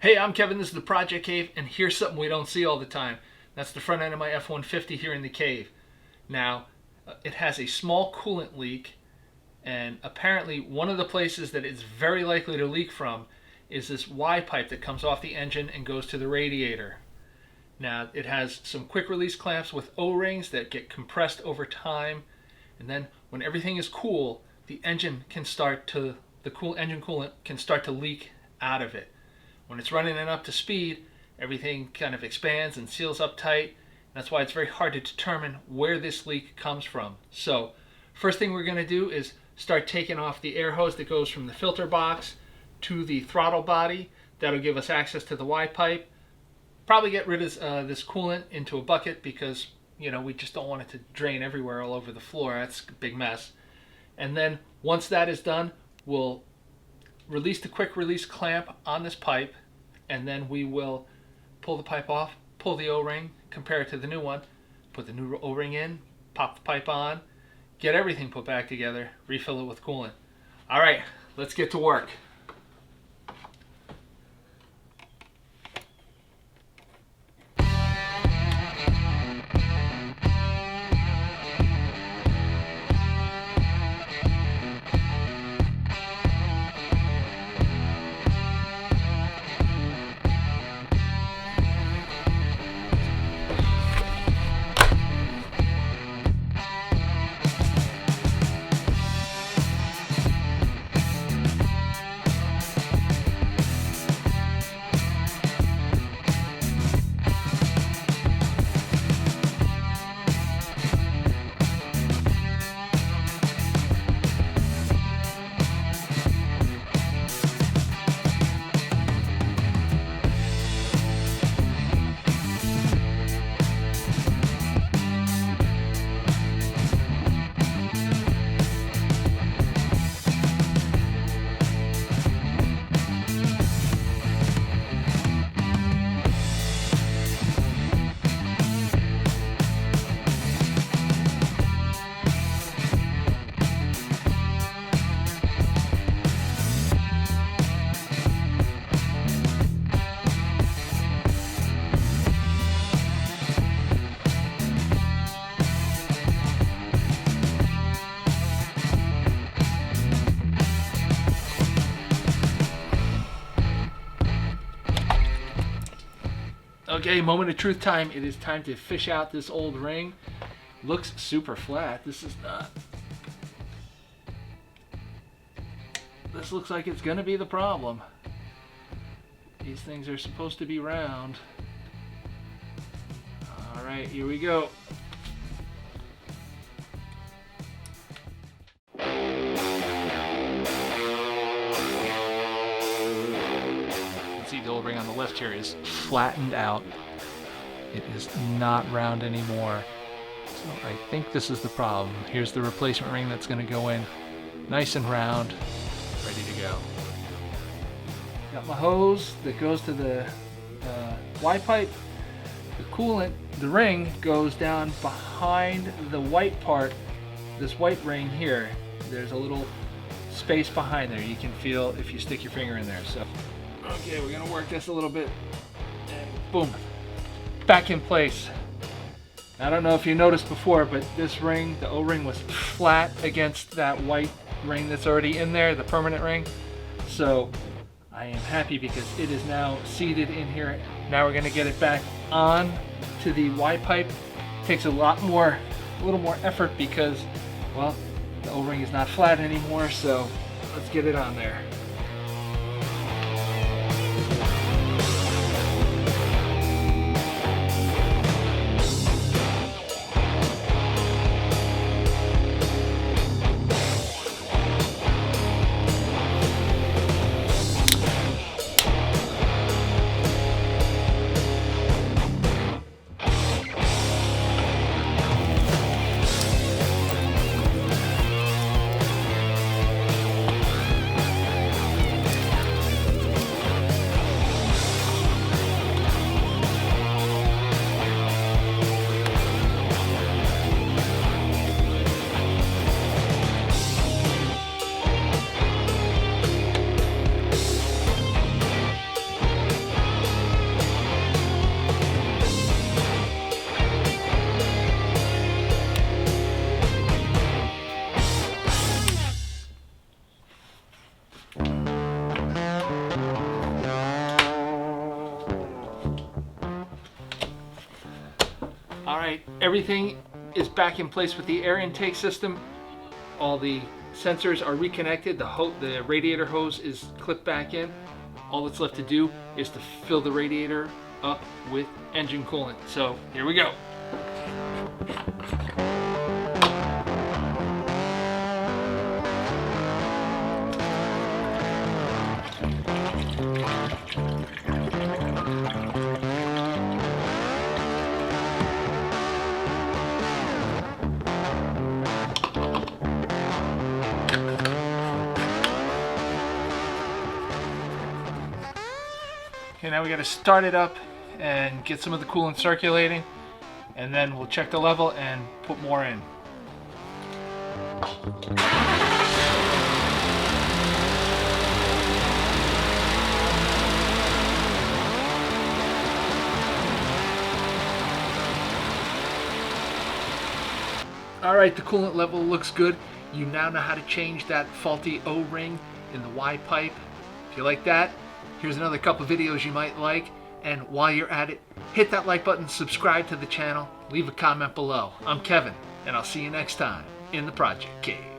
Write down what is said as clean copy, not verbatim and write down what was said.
Hey, I'm Kevin, this is the Project Cave, and here's something we don't see all the time. That's the front end of my F-150 here in the cave. Now, it has a small coolant leak, and apparently one of the places that it's very likely to leak from is this Y pipe that comes off the engine and goes to the radiator. Now, it has some quick release clamps with O-rings that get compressed over time, and then when everything is cool, the engine coolant can start to leak out of it. When it's running it up to speed, everything kind of expands and seals up tight. That's why it's very hard to determine where this leak comes from. So, first thing we're going to do is start taking off the air hose that goes from the filter box to the throttle body. That'll give us access to the Y pipe. Probably get rid of this coolant into a bucket because, we just don't want it to drain everywhere all over the floor. That's a big mess. And then once that is done, we'll release the quick release clamp on this pipe, and then we will pull the pipe off, pull the O-ring, compare it to the new one, put the new O-ring in, pop the pipe on, get everything put back together, refill it with coolant. All right, let's get to work. Okay, moment of truth time. It is time to fish out this old ring. Looks super flat. This is not. This looks like it's gonna be the problem. These things are supposed to be round. All right, here we go. The old ring on the left here is flattened out. It is not round anymore. So I think this is the problem. Here's the replacement ring that's going to go in nice and round, ready to go. Got my hose that goes to the Y pipe. The coolant, the ring goes down behind the white part, this white ring here. There's a little space behind there. You can feel if you stick your finger in there. So. Okay, we're gonna work this a little bit, and boom, back in place. I don't know if you noticed before, but this ring, the O-ring, was flat against that white ring that's already in there, the permanent ring. So I am happy because it is now seated in here. Now we're gonna get it back on to the Y pipe. Takes a little more effort because, well, the O-ring is not flat anymore, so let's get it on there. Alright, everything is back in place with the air intake system. All the sensors are reconnected. The radiator hose is clipped back in. All that's left to do is to fill the radiator up with engine coolant. So here we go. Okay, now we got to start it up and get some of the coolant circulating, and then we'll check the level and put more in. Alright, the coolant level looks good. You now know how to change that faulty O-ring in the Y pipe. If you like that, here's another couple videos you might like. And while you're at it, hit that like button, subscribe to the channel, leave a comment below. I'm Kevin, and I'll see you next time in the Project Cave.